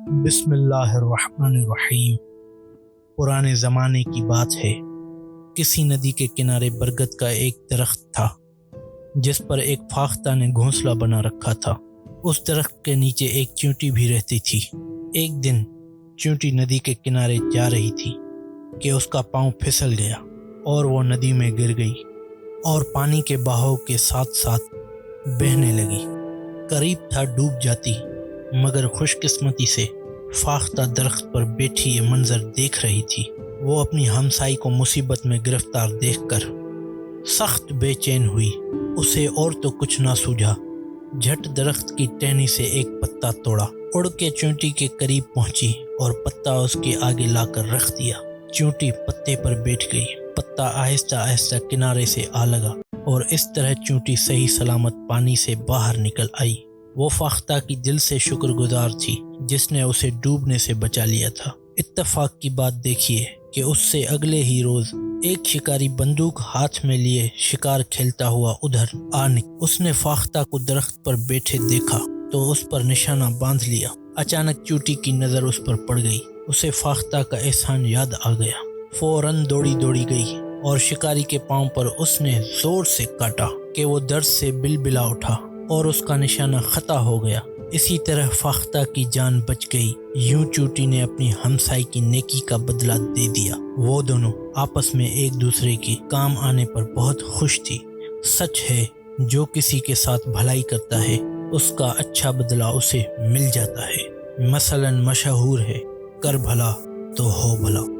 बिस्मिल्लाहिर्रहमानिर्रहीम। पुराने ज़माने की बात है। किसी नदी के किनारे बरगद का एक दरख्त था जिस पर एक फाख्ता ने घोंसला बना रखा था। उस दरख्त के नीचे एक चींटी भी रहती थी। एक दिन चींटी नदी के किनारे जा रही थी कि उसका पाँव फिसल गया और वो नदी में गिर गई और पानी के बहाव के साथ साथ बहने लगी। करीब था डूब जाती, मगर खुशकिस्मती से फाख्ता दरख्त पर बैठी ये मंजर देख रही थी। वो अपनी हमसाई को मुसीबत में गिरफ्तार देखकर सख्त बेचैन हुई। उसे और तो कुछ ना सूझा, झट दरख्त की टहनी से एक पत्ता तोड़ा, उड़ के चींटी के करीब पहुंची और पत्ता उसके आगे लाकर रख दिया। चींटी पत्ते पर बैठ गई। पत्ता आहिस्ता आहिस्ता किनारे से आ लगा और इस तरह चींटी सही सलामत पानी से बाहर निकल आई। वो फाख्ता की दिल से शुक्रगुजार थी जिसने उसे डूबने से बचा लिया था। इत्तेफाक की बात देखिए कि उससे अगले ही रोज एक शिकारी बंदूक हाथ में लिए शिकार खेलता हुआ उधर आ निकला। उसने फाख्ता को दरख्त पर बैठे देखा तो उस पर निशाना बांध लिया। अचानक चींटी की नजर उस पर पड़ गई। उसे फाख्ता का एहसान याद आ गया। फौरन दौड़ी दौड़ी गई और शिकारी के पांव पर उसने जोर से काटा कि वो दर्द से बिलबिला उठा और उसका निशाना खता हो गया। इसी तरह फाख्ता की जान बच गई। यूं चींटी ने अपनी हमसाई की नेकी का बदला दे दिया। वो दोनों आपस में एक दूसरे के काम आने पर बहुत खुश थी। सच है, जो किसी के साथ भलाई करता है उसका अच्छा बदला उसे मिल जाता है। मसलन मशहूर है, कर भला तो हो भला।